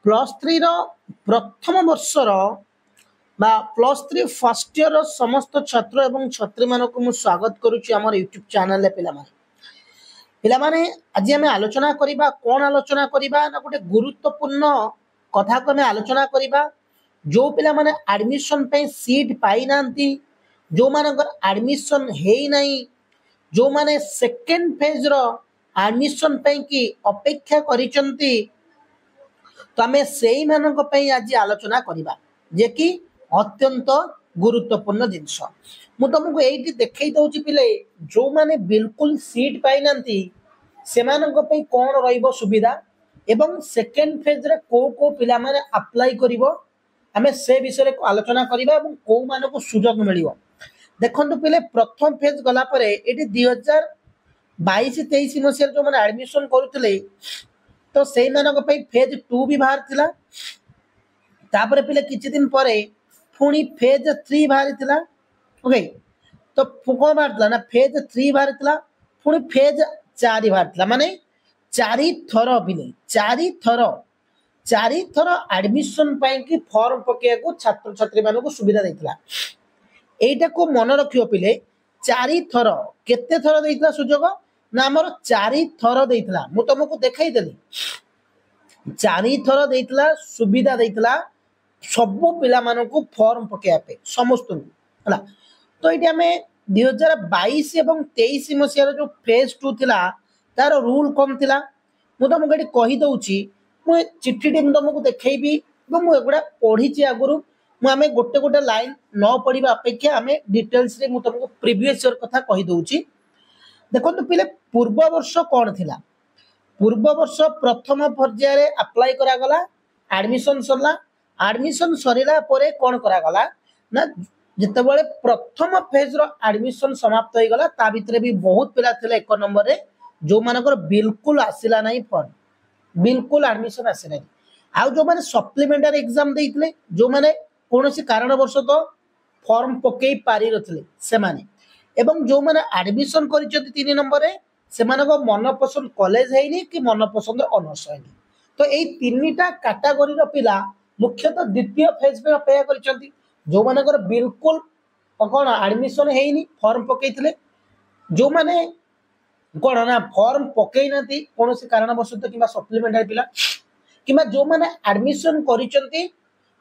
Plus three प्रथम वर्षर बा plus three first year समस्त छात्र एवं छात्री मानक मु स्वागत करुच्ची आम यूट्यूब चैनल पिलामाने आज आम आलोचना करबा कौन आलोचना करबा ना गोटे गुरुत्वपूर्ण कथा को आम आलोचना करबा जो पिला माने एडमिशन पे सीट पाई नांती जो मानकर एडमिशन हेई नाही जो माने सेकेंड फेज रो एडमिशन पे की अपेक्षा करिसंती तो आम से आज आलोचना करबा जे कि अत्यंत गुरुत्वपूर्ण जिनस मु तुमको ये देखई दउची पिले जो माने बिल्कुल सीट पाई नांती सेमानक पे कौन रहिबो सुविधा एवं सेकेंड फेज रे को पिला माने अप्लाई करिवो आमे से विषय रे आलोचना करबा एवं को मानको सुजोग मिलिवो देखंतु पिले प्रथम फेज गला परे एटी 2022-23 मसिया जो माने एडमिशन करूतले तो से मानक पे फेज 2 भी बाहर थिला तापर पिले किछि दिन परे पुणी फेज 3 बाहर थिला ओके तो फुको बाहर थिला ना फेज 3 बाहर थिला पुणी फेज 4 बाहर थिला माने 4 थर पिले 4 थर एडमिशन पाई कि फॉर्म पके को छात्र छात्री मानको को सुविधा देथिला एटा को मन रखियो पिले 4 थर केते थर देथिला सुजोग ना हमर 4 थर देथिला मु तुमको देखाई देली 4 थर देथिला सुविधा देथिला सबु पिला मानको फॉर्म पके पे समस्त हला तो एटी हमें 2022 एवं 23 मसिया जो फेज 2 थिला तार रूल कम थिला मु तुमको एटी कहि दउची मु चिट्ठी टी तुमको देखेबी एवं मु एगुडा पढी छि आगुरु मु आमे गोटे गोटे लाइन न पढिबा अपेक्षा आमे डिटेल्स रे मु तुमको प्रीवियस ईयर कथा कहि दउची देखो तो पिले पूर्व वर्ष कोन थिला पूर्व वर्ष प्रथम पर्याय रे अप्लाई करा गला एडमिशन सरिला परे कोन करा गला ना जते बेले प्रथम फेज रो एडमिशन समाप्त होई गला ता भितरे भी बहुत पिला थिले एक नंबर रे जो मानकर बिल्कुल आसिला नाही फॉर्म बिल्कुल एडमिशन आसे नाही आ जो माने सप्लीमेंटरी एग्जाम देइतले जो माने कोनोसी कारणवश तो फॉर्म पकेई पारि रथिले से माने एवं जो माने एडमिशन करिसथि 3 नंबर रे से मानको मन पसंद कॉलेज हेइनी कि मन पसंद ऑनर्स हेइनी तो एई तीनटा कैटेगरी रो पिला मुख्यतः द्वितीय फेज पे अपेक्षा करिसथि जो मानकर बिल्कुल कोन एडमिशन हेइनी फॉर्म पकेइतले जो माने कोन ना फॉर्म पकेइ नथि कोनोसी कारणवश तो किबा सप्लीमेंटरी पिला किबा जो माने एडमिशन करिसथि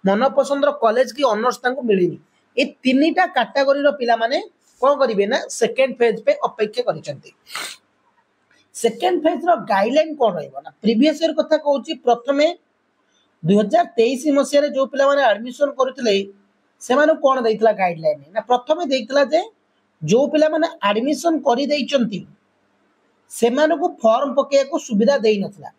मन पसंद रो कॉलेज की ऑनर्स तांको मिलिनी ए तीनटा कैटेगरी रो पिला माने कोन करिवे ना सेकंड फेज पे अपेक्षा करिसथि सेकंड फेज रो गाइडलाइन कोन रहइबो ना प्रीवियस ईयर कथा कहूची प्रथमे 2023 मसिया रे जो पिला माने एडमिशन करथिले से माने कोन दैतला गाइडलाइन ना प्रथमे दैतला जे जो पिला माने एडमिशन करि दैचंती से मानको फॉर्म पके को सुविधा देई नथला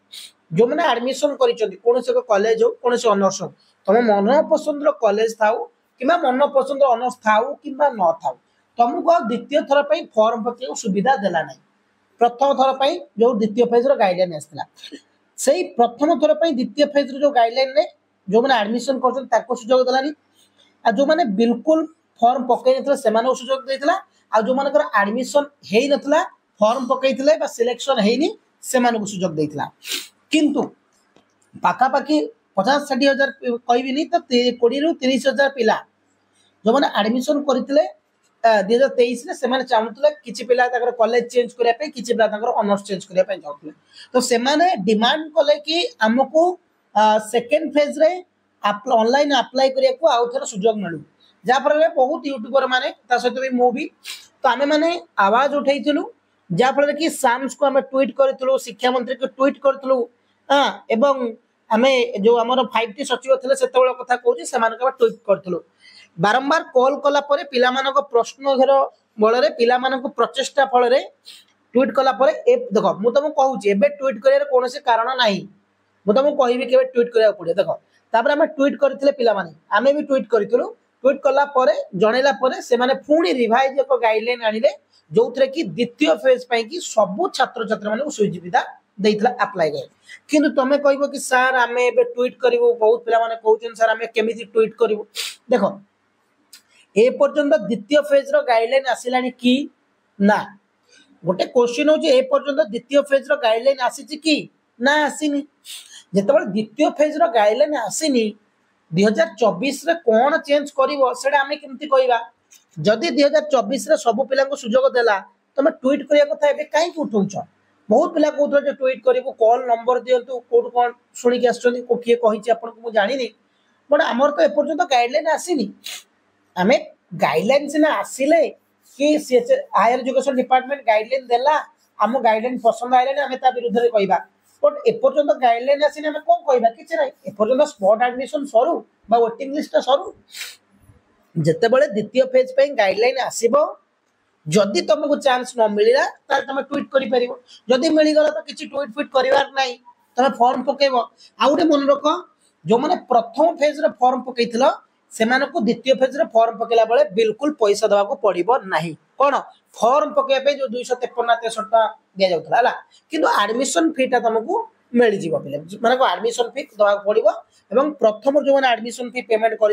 जो माने एडमिशन करिसथि कोनसे को कॉलेज हो कोनसे ऑनर्स हो तमे मन पसंद रो कॉलेज थाउ किबा मन पसंद रो ऑनर्स थाउ किबा न थाउ तुमको द्वितीय थर पे फॉर्म पके को सुविधा देला नाही प्रथम थर पे जो द्वितीय फेज रो गाइडलाइन आस्थिला सेही प्रथम थर पे द्वितीय फेज रो जो गाइडलाइन रे जो माने एडमिशन करछन ताको सुजोग देलानी आ जो माने बिल्कुल फॉर्म पके नथला से माने सुजोग देथिला आ जो माने एडमिशन हेई नथला फॉर्म पकेइथिले बा सिलेक्शन हेइनी से माने सुजोग देथिला किंतु पाखा पाखी 50-60 हजार कहबिनी तो 20 रु 30 हजार पिला जो माने एडमिशन करथिले 2023 रे से माने चाहुतले किछि पिला ताकर कॉलेज चेंज करिया पे किछि पिला ताकर ऑनर्स चेंज करिया पे चाहुतले तो से माने डिमांड कले कि हमको सेकंड फेज रे ऑनलाइन अप्लाई करिया को आउथर सुजोग मिलु जा पर बहुत यूट्यूबर माने ता सहित भी मु भी तो आमे माने आवाज उठैथिलु जा फल कि साम्स को हमें ट्वीट करथिलु शिक्षा मंत्री को ट्वीट करथिलु हां एवं हमें जो हमर 5T सचिव थिले सेतेबेला कथा कहूची से मानक ट्वीट करथिलु बारंबार कॉल कला परे पिला मानक प्रश्न घेर बळ रे पिला मानक प्रचेष्टा फल रे ट्वीट कला परे ए देखो मु तुम कहूची एबे ट्वीट करिया रे कोनोसे कारण नाही मु तुम कहिबी केबे ट्वीट करिया पड़े देखो तापर हमें ट्वीट करथिले पिला माने हमें भी ट्वीट करथिलु ट्वीट कला परे जणैला परे से माने पुणी रिवाइज एक गाइडलाइन आनिले जोथरे कि द्वितीय फेज पई कि सब छात्र छात्री माने सुविधा देइतला अप्लाई गए किंतु तमे कहबो कि सर हमें एबे ट्वीट करिवो बहुत पिला माने कहउछन सर हमें केमिति ट्वीट करिवो देखो ए पर्यंत द्वितीय फेज रो गाइडलाइन आसिलानी कि ना गोटे क्वेश्चन हो जे ए पर्यंत द्वितीय फेज रो गाइडलाइन आसी कि ना आसीनी ଯେତେବେଳେ ଦ୍ୱିତୀୟ ଫେଜ୍ର ଗାଇଡଲାଇନ୍ ଆସିନି 2024 कौन चेंज कर आम केमती कहवा जदि 2024 सब पिला सुजोग देला तुम ट्वीट करने कथा कहीं उठाऊच बहुत पिला कहते ट्वीट करूँ कॉल नंबर दिंतु कौट कौन शुणिक किए कही आपको जानी बट आमर तो एपर्तंत गाइडलाइन आसीनी आम गाइडलाइन सीना आसिले कि हायर एजुकेशन डिपार्टमेंट गाइडलाइन देला आम गाइडलाइन पसंद आइलानी आम विरुद्ध में कहवा बट एपर्तंत गाइडलाइन आसीनी आम कौन कहवा कि एपर्तंत स्पॉट एडमिशन सरू वेटिंग लिस्ट सरू जितेबाला द्वितीय फेज पे गाइडलाइन आसीबो जदि तुमको चांस न मिलला तुम ट्वीट कर जदि मिलगला तो किसी ट्वीट फिट करार ना तुम फॉर्म पकेब आउ गए मन रख जो मैंने प्रथम फेज रे फॉर्म पकईथिल से द्वितीय फेज रे फॉर्म पकेला बेले बिल्कुल पैसा देवाक पड़ो ना कौन फॉर्म पकड़े जो 253-63 टाँग दि जाऊला किंतु एडमिशन फीटा तुमको मिल पे मानक एडमिशन फी देवाक पड़ो एवं प्रथम जो मैंने एडमिशन फी पेमेंट कर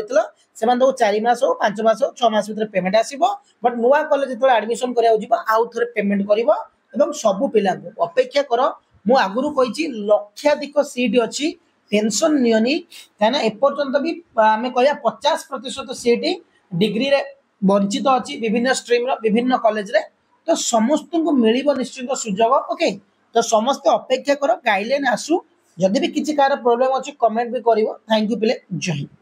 4 मास हो 5 मास हो 6 मास भर पेमेंट आसो बट नुआ कॉलेज जो एडमिशन करा आउ थे पेमेंट कर सबू पिला अपेक्षा कर मु आगुरी कही लक्षाधिक सीट अच्छी टेंशन नियनी कहीं एपर्तंत भी आम कह 50% सीट डिग्री रे वंचित अच्छी विभिन्न स्ट्रीम विभिन्न कॉलेज रे तो समस्त को मिल निश्चित सुजोग ओके तो समस्त अपेक्षा कर गाइडलाइन आसू जदि भी किसी कार प्रोब्लेम अच्छी कमेंट भी कर थैंक यू पिले जय हिंद।